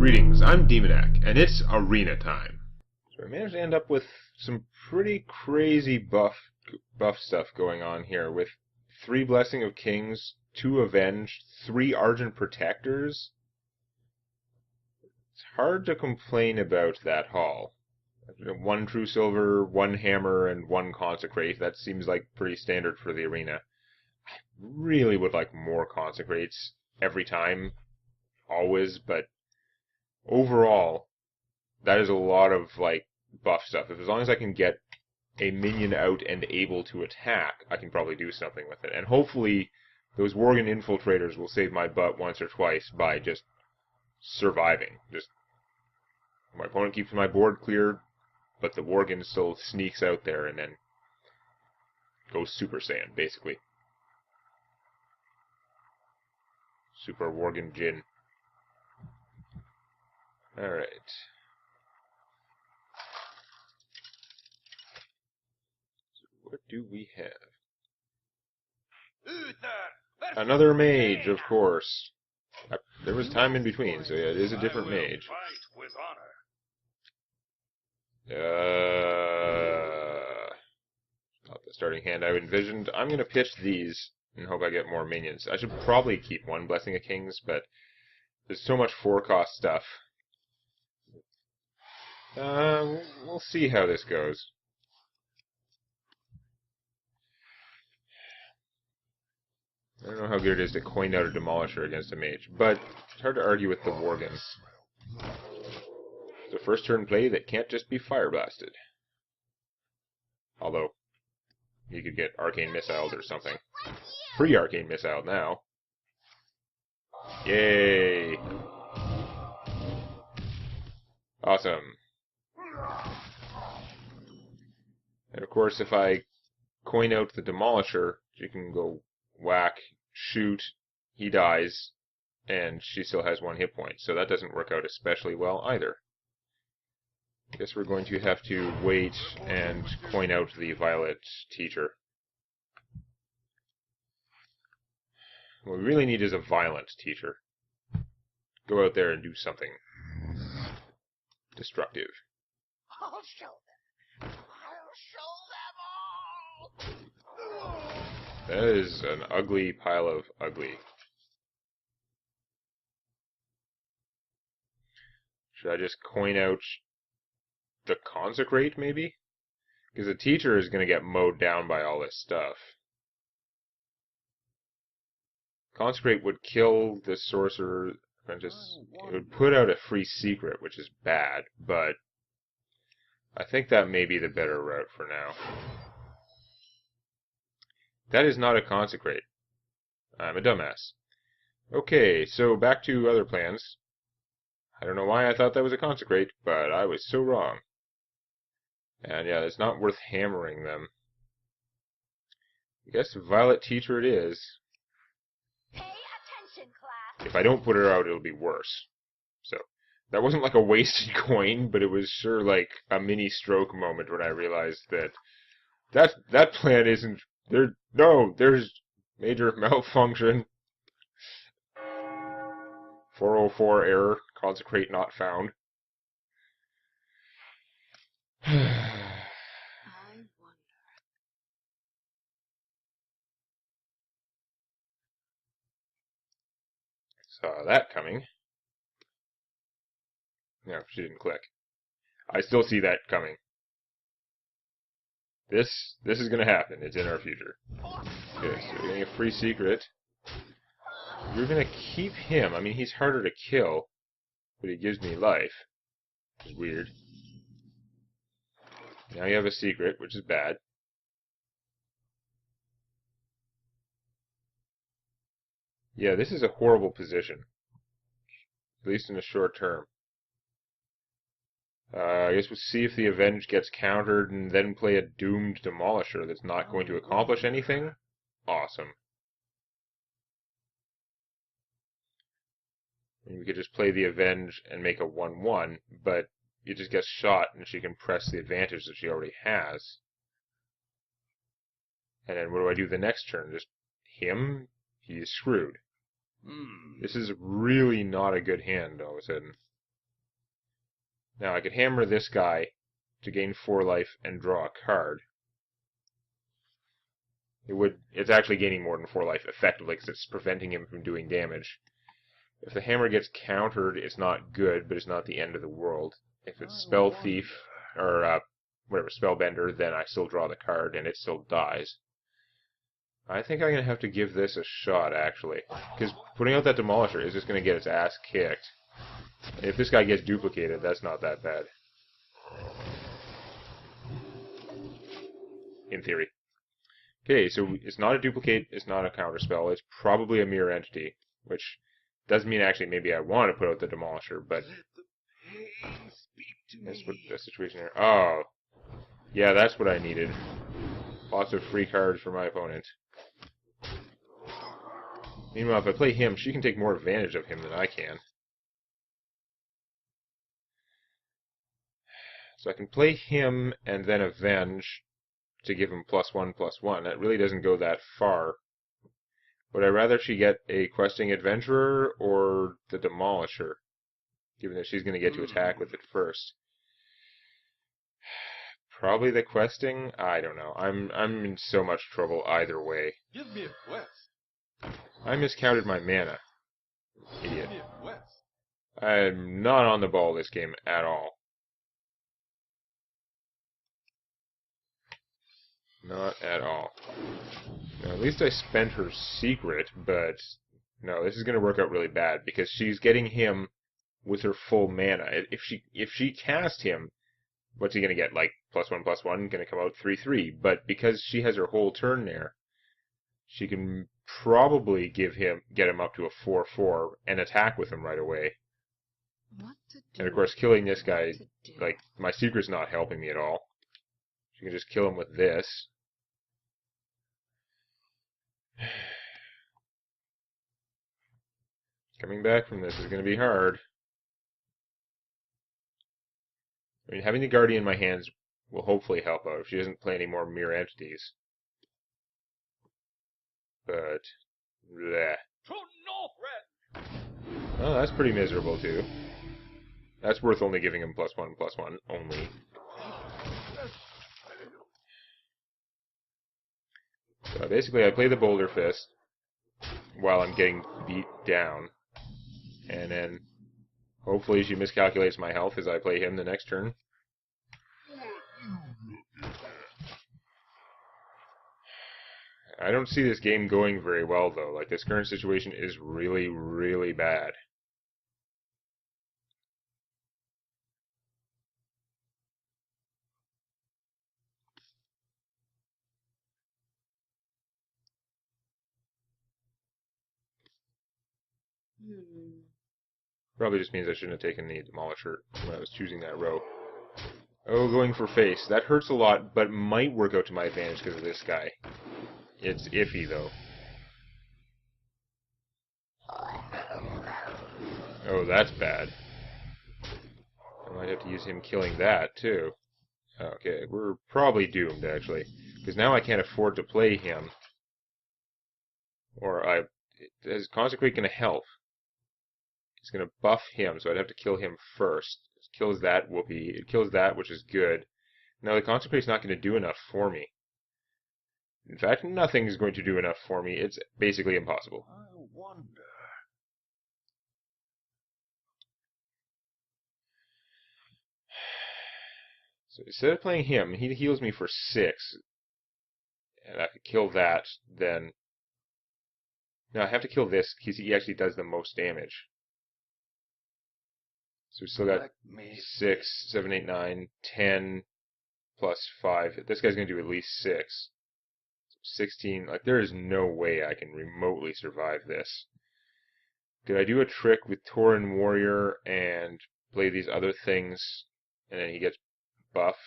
Greetings, I'm Demonac, and it's arena time. So I managed to end up with some pretty crazy buff stuff going on here, with 3 Blessing of Kings, 2 Avenged, 3 Argent Protectors. It's hard to complain about that haul. 1 True Silver, 1 Hammer, and 1 Consecrate. That seems like pretty standard for the arena. I really would like more Consecrates every time, always, but overall, that is a lot of, like, buff stuff. As long as I can get a minion out and able to attack, I can probably do something with it. And hopefully, those Worgen Infiltrators will save my butt once or twice by just surviving. Just, my opponent keeps my board clear, but the Worgen still sneaks out there and then goes Super Saiyan, basically. Super Worgen Jin. Alright. So what do we have? Another mage, of course. There was time in between, so yeah, it is a different mage. Not the starting hand I envisioned. I'm going to pitch these and hope I get more minions. I should probably keep 1 Blessing of Kings, but there's so much 4-cost stuff. We'll see how this goes. I don't know how good it is to coin out a Demolisher against a mage, but it's hard to argue with the Worgen. It's a first turn play that can't just be Fire Blasted. Although, you could get Arcane Missiled or something. Free Arcane Missile now. Yay! Awesome. And of course, if I coin out the Demolisher, you can go whack, shoot, he dies, and she still has 1 hit point. So that doesn't work out especially well either. I guess we're going to have to wait and coin out the Violet Teacher. What we really need is a Violent Teacher. Go out there and do something destructive. I'll show them. I'll show them all. That is an ugly pile of ugly. Should I just coin out the Consecrate, maybe? Because the Teacher is going to get mowed down by all this stuff. Consecrate would kill the Sorcerer Apprentice. It would put out a free secret, which is bad, but I think that may be the better route for now. That is not a Consecrate. I'm a dumbass. Okay, so back to other plans. I don't know why I thought that was a Consecrate, but I was so wrong. And yeah, it's not worth hammering them. I guess Violet Teacher it is. Pay attention, class. If I don't put her out, it'll be worse. So, that wasn't like a wasted coin, but it was sure like a mini stroke moment when I realized that plan isn't there. No, there's major malfunction. 404 error. Consecrate not found. Saw that coming. No, she didn't click. I still see that coming. This is gonna happen. It's in our future. Okay, so we're getting a free secret. We're gonna keep him. I mean, he's harder to kill, but he gives me life. Which is weird. Now you have a secret, which is bad. Yeah, this is a horrible position. At least in the short term. I guess we'll see if the Avenge gets countered and then play a doomed Demolisher that's not going to accomplish anything. Awesome. And we could just play the Avenge and make a 1-1, but it just gets shot and she can press the advantage that she already has. And then what do I do the next turn? Just him? He's screwed. This is really not a good hand all of a sudden. Now I could hammer this guy to gain 4 life and draw a card. It's actually gaining more than 4 life effectively because it's preventing him from doing damage. If the hammer gets countered, it's not good, but it's not the end of the world. If it's Spell Thief, or whatever, Spellbender, then I still draw the card and it still dies. I think I'm going to have to give this a shot, actually. Because putting out that Demolisher is just going to get its ass kicked. And if this guy gets duplicated, that's not that bad. In theory. Okay, so it's not a duplicate, it's not a counterspell, it's probably a mirror entity, which doesn't mean actually maybe I want to put out the Demolisher, but that's what the situation here. Oh, yeah, that's what I needed. Lots of free cards for my opponent. Meanwhile, if I play him, she can take more advantage of him than I can. So I can play him and then Avenge to give him +1/+1. That really doesn't go that far. Would I rather she get a Questing Adventurer or the Demolisher, given that she's going to get to attack with it first? Probably the Questing? I don't know. I'm in so much trouble either way. Give me a quest. I miscounted my mana. Idiot. Give me a quest. I'm not on the ball this game at all. Not at all. Now, at least I spent her secret, but no, this is going to work out really bad because she's getting him with her full mana. If she cast him, what's he going to get? Like +1/+1, going to come out 3/3. But because she has her whole turn there, she can probably get him up to a 4/4 and attack with him right away. What to do? And of course, killing this guy, like, my secret's not helping me at all. She can just kill him with this. Coming back from this is going to be hard. I mean, having the Guardian in my hands will hopefully help out if she doesn't play any more mirror entities. But, bleh. Oh, that's pretty miserable too. That's worth only giving him +1/+1 only. So basically, I play the Boulder Fist while I'm getting beat down, and then hopefully she miscalculates my health as I play him the next turn. I don't see this game going very well, though. Like, this current situation is really, really bad. Probably just means I shouldn't have taken the Demolisher when I was choosing that row. Oh, going for face. That hurts a lot, but might work out to my advantage because of this guy. It's iffy, though. Oh, that's bad. I might have to use him killing that, too. Okay, we're probably doomed, actually. Because now I can't afford to play him. Or is Consecrate going to help? It's going to buff him, so I'd have to kill him first. It kills that whoopee. It kills that, which is good. Now, the Consecrate's not going to do enough for me. In fact, nothing is going to do enough for me. It's basically impossible. I wonder. So instead of playing him, he heals me for 6. And I could kill that, then... No, I have to kill this, because he actually does the most damage. So we still got 6, 7, 8, 9, 10, plus 5. This guy's going to do at least 6. 16. Like, there is no way I can remotely survive this. Could I do a trick with Tauren Warrior and play these other things, and then he gets buffed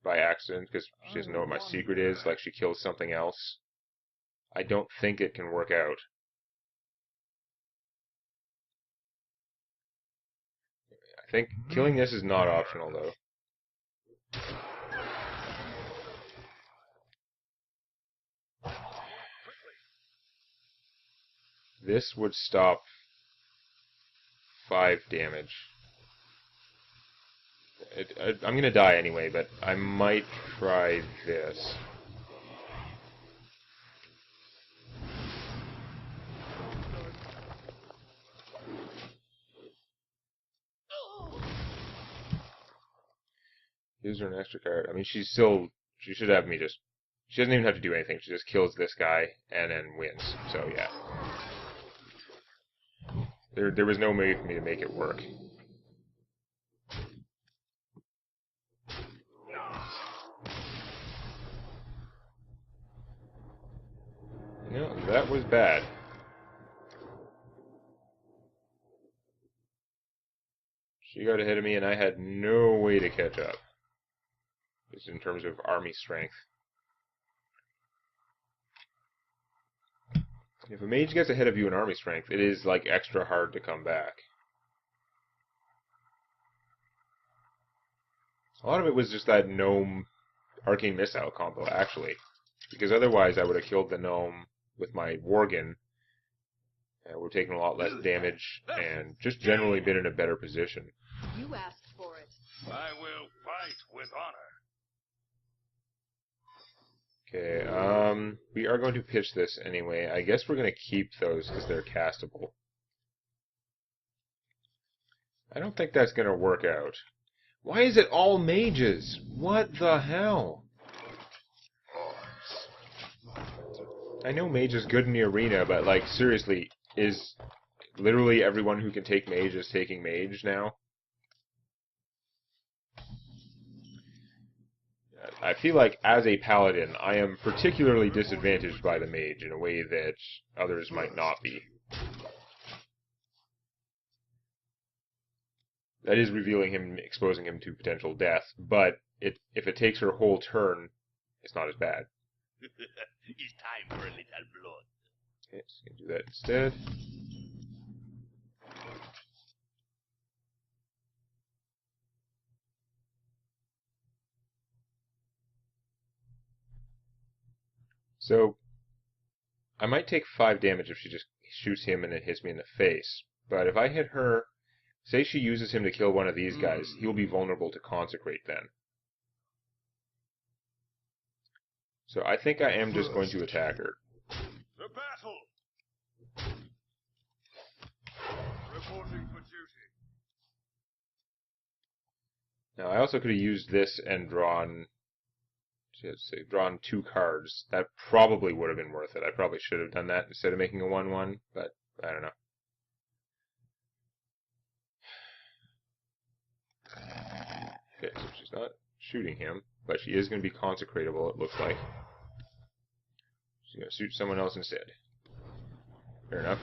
by accident because she doesn't know what my secret is, like she kills something else? I don't think it can work out. I think killing this is not optional, though. This would stop 5 damage. I'm gonna die anyway, but I might try this. Gives her an extra card. I mean, she should have me just... She doesn't even have to do anything. She just kills this guy and then wins. So, yeah. There was no way for me to make it work. No, that was bad. She got ahead of me and I had no way to catch up. Just in terms of army strength. If a mage gets ahead of you in army strength, it is like extra hard to come back. A lot of it was just that gnome arcane missile combo, actually. Because otherwise I would have killed the gnome with my Worgen. We're taking a lot less damage and just generally been in a better position. You asked for it. I will fight with honor. Okay, we are going to pitch this anyway. I guess we're going to keep those because they're castable. I don't think that's going to work out. Why is it all mages? What the hell? I know mage is good in the arena, but, like, seriously, is literally everyone who can take mage is taking mage now? I feel like, as a paladin, I am particularly disadvantaged by the mage in a way that others might not be. That is revealing him, exposing him to potential death, but if it takes her whole turn, it's not as bad. It's time for a little blood. Okay, just gonna do that instead. So, I might take 5 damage if she just shoots him and it hits me in the face. But if I hit her, say she uses him to kill one of these guys, he'll be vulnerable to Consecrate then. So I think I am just going to attack her. The battle! Reporting for duty. Now I also could have used this and drawn 2 cards. That probably would have been worth it. I probably should have done that instead of making a 1/1, but I don't know. Okay, so she's not shooting him, but she is going to be consecratable, it looks like. She's going to shoot someone else instead. Fair enough.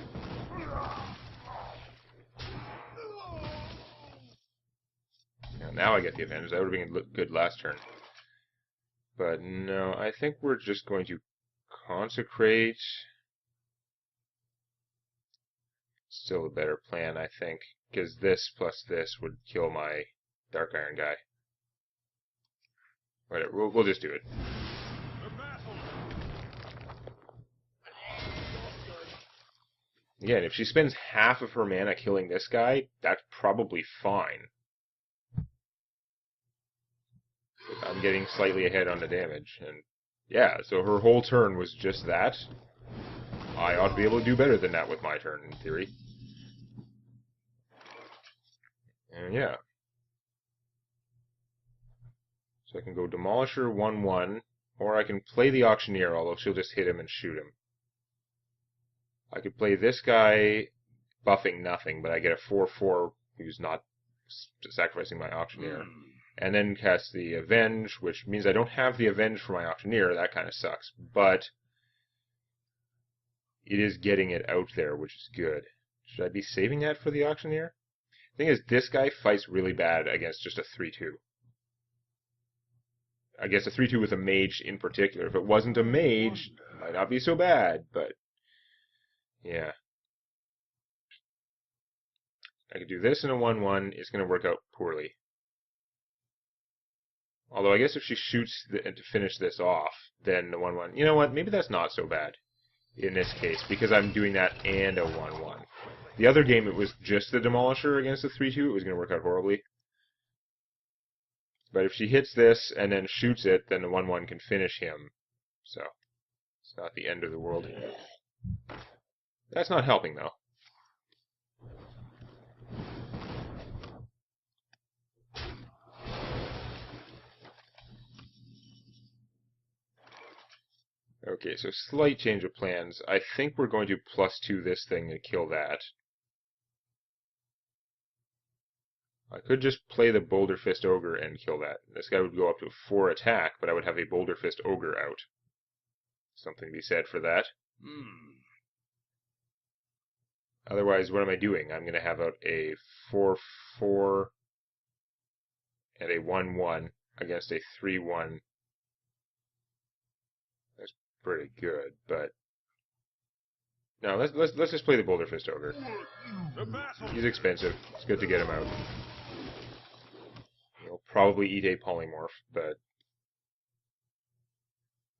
Now I get the advantage. That would have been good last turn. But no, I think we're just going to consecrate. Still a better plan, I think, because this plus this would kill my Dark Iron guy. Whatever, we'll just do it. Again, if she spends half of her mana killing this guy, that's probably fine. I'm getting slightly ahead on the damage, and yeah, so her whole turn was just that. I ought to be able to do better than that with my turn, in theory. And yeah. So I can go Demolisher 1/1, or I can play the Auctioneer, although she'll just hit him and shoot him. I could play this guy buffing nothing, but I get a 4/4 who's not sacrificing my Auctioneer. And then cast the Avenge, which means I don't have the Avenge for my Auctioneer. That kind of sucks. But it is getting it out there, which is good. Should I be saving that for the Auctioneer? The thing is, this guy fights really bad against just a 3/2. I guess a 3/2 with a mage in particular. If it wasn't a mage, it might not be so bad, but yeah. I could do this in a 1/1. It's going to work out poorly. Although I guess if she shoots to finish this off, then the 1/1... You know what? Maybe that's not so bad in this case, because I'm doing that and a 1/1. The other game, it was just the Demolisher against the 3/2. It was going to work out horribly. But if she hits this and then shoots it, then the 1/1 can finish him. So, it's not the end of the world. That's not helping, though. Okay, so slight change of plans. I think we're going to +2 this thing and kill that. I could just play the Boulder Fist Ogre and kill that. This guy would go up to 4 attack, but I would have a Boulder Fist Ogre out. Something to be said for that. Otherwise, what am I doing? I'm going to have out a 4/4 and a 1/1 against a 3/1. That's pretty good, but no, let's just play the Boulder Fist Ogre. He's expensive. It's good to get him out. He'll probably eat a polymorph, but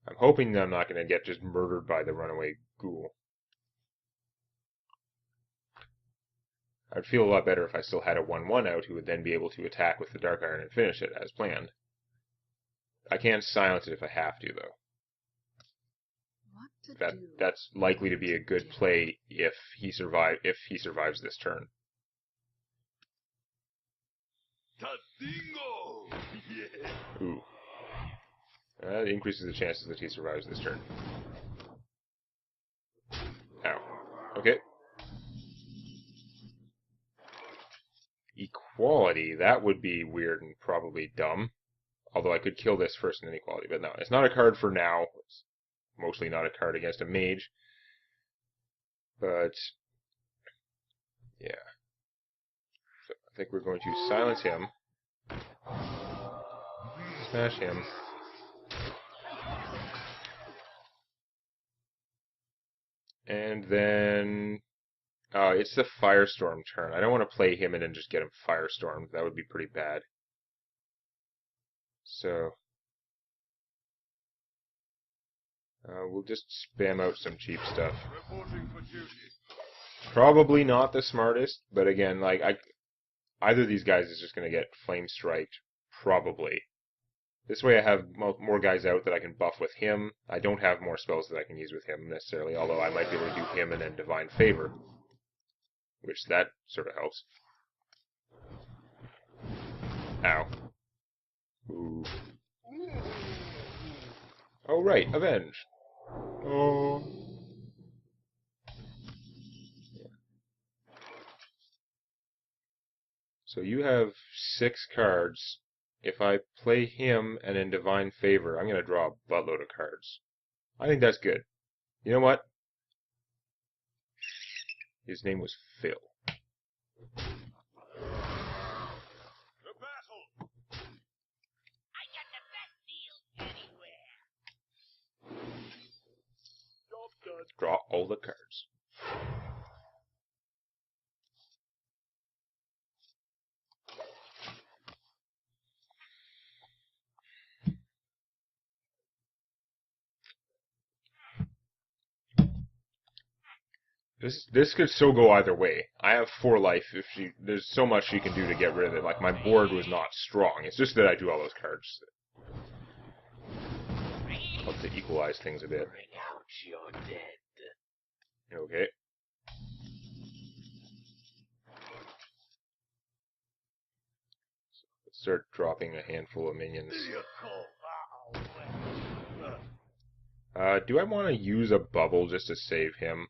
I'm hoping that I'm not going to get just murdered by the runaway ghoul. I'd feel a lot better if I still had a 1/1 out who would then be able to attack with the Dark Iron and finish it as planned. I can't silence it if I have to, though. That's likely to be a good play if he survives this turn. Ooh. That increases the chances that he survives this turn. Ow. Okay. Equality, that would be weird and probably dumb. Although I could kill this first in inequality, but no, it's not a card for now. It's mostly not a card against a mage. But, yeah. So I think we're going to silence him. Smash him. And then... it's the Firestorm turn. I don't want to play him and then just get him Firestormed. That would be pretty bad. So... we'll just spam out some cheap stuff. Probably not the smartest, but again, like, either of these guys is just going to get Flame Striked. Probably. This way I have more guys out that I can buff with him. I don't have more spells that I can use with him necessarily, although I might be able to do him and then Divine Favor. Which that sort of helps. Ow. Ooh. Oh right, Avenge. Oh. So you have 6 cards. If I play him and then Divine Favor, I'm going to draw a buttload of cards. I think that's good. You know what? His name was Phil. The battle! I got the best deal anywhere. Job done. Draw all the cards. This could so go either way. I have 4 life. There's so much she can do to get rid of it. Like, my board was not strong. It's just that I do all those cards. Help to equalize things a bit. Bring out your dead. Okay. So let's start dropping a handful of minions. Do I want to use a bubble just to save him?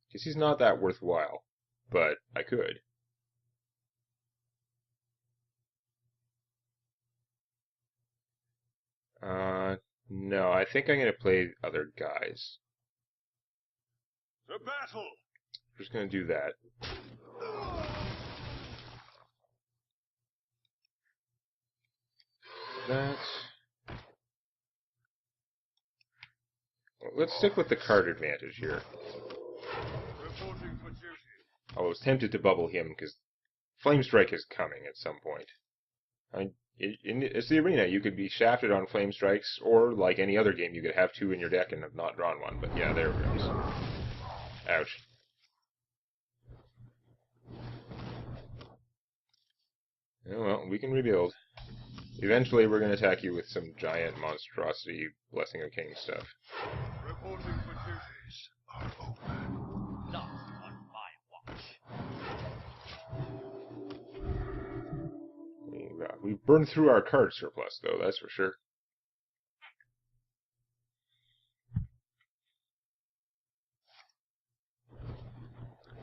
Because he's not that worthwhile, but I could. No, I think I'm going to play other guys. The battle! I'm just going to do that. Well, let's stick with the card advantage here. Reporting for duty. I was tempted to bubble him because Flame Strike is coming at some point. It's the arena. You could be shafted on Flame Strikes, or like any other game, you could have 2 in your deck and have not drawn one. But yeah, there it goes. Ouch. Oh well, we can rebuild. Eventually, we're going to attack you with some giant monstrosity Blessing of Kings stuff. Reporting for duties are open. Not on my watch. We've burned through our card surplus, though, that's for sure.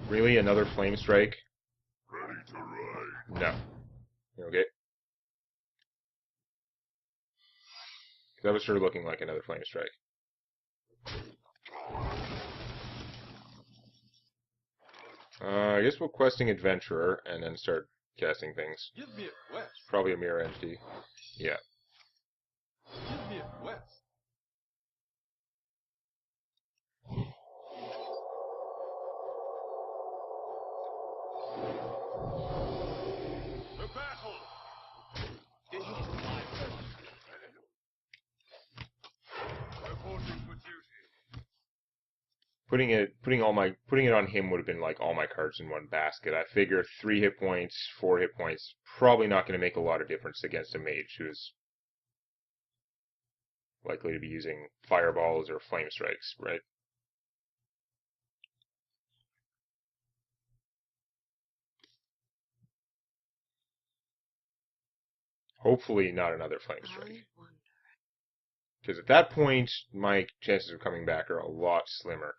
Really? Another Flame Strike? Ready to ride. No. Okay. That was sure looking like another Flame Strike. I guess we'll questing Adventurer and then start casting things. Give me a quest. Probably a mirror entity. Yeah. Give me a quest. The battle. This is my turn. Reporting for duty. Putting it on him would have been like all my cards in one basket. I figure 3 hit points, 4 hit points, probably not going to make a lot of difference against a mage who's likely to be using fireballs or flame strikes, right? Hopefully not another flame strike. Because at that point, my chances of coming back are a lot slimmer.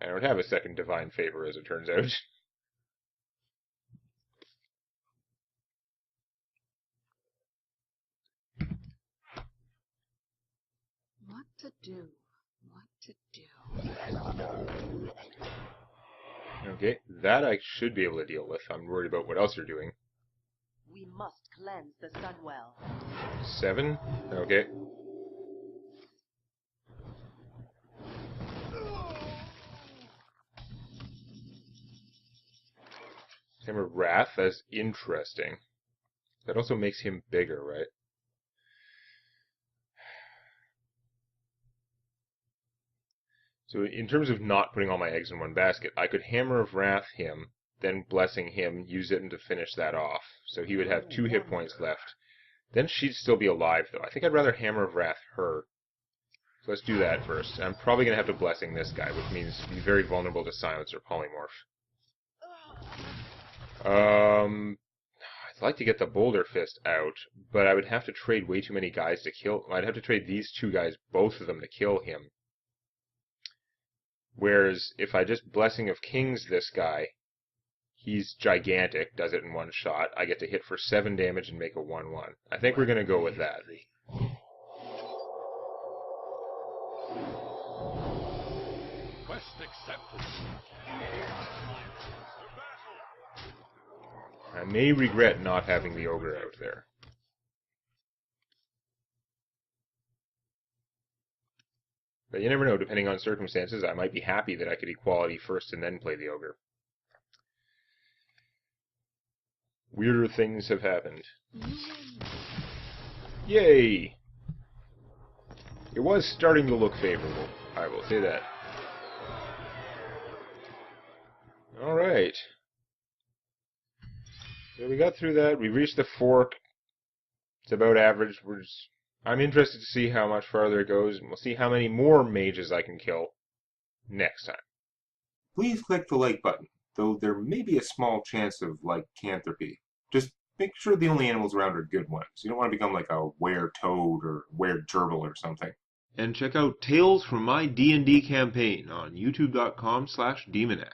I don't have a second Divine Favor, as it turns out. What to do? What to do? Okay, that I should be able to deal with. I'm worried about what else you're doing. We must cleanse the Sunwell. 7? Okay. Hammer Wrath, that's interesting. That also makes him bigger, right? So in terms of not putting all my eggs in one basket, I could Hammer of Wrath him, then Blessing him, use it to finish that off. So he would have 2 hit points left. Then she'd still be alive, though. I think I'd rather Hammer of Wrath her. So let's do that first. I'm probably going to have to Blessing this guy, which means be very vulnerable to Silence or Polymorph. I'd like to get the Boulder Fist out, but I would have to trade way too many guys to kill... I'd have to trade these 2 guys, both of them, to kill him. Whereas, if I just Blessing of Kings this guy, he's gigantic, does it in one shot. I get to hit for 7 damage and make a 1/1. I think we're going to go with that. Quest accepted. I may regret not having the Ogre out there. But you never know, depending on circumstances, I might be happy that I could Equality first and then play the Ogre. Weirder things have happened. Yay! It was starting to look favorable, I will say that. Alright. So we got through that, we reached the fork. It's about average. I'm interested to see how much farther it goes, and we'll see how many more mages I can kill next time. Please click the like button, though there may be a small chance of lycanthropy. Just make sure the only animals around are good ones. You don't want to become like a were-toad or were-gerbil or something. And check out Tales from My D&D Campaign on youtube.com/Demonac.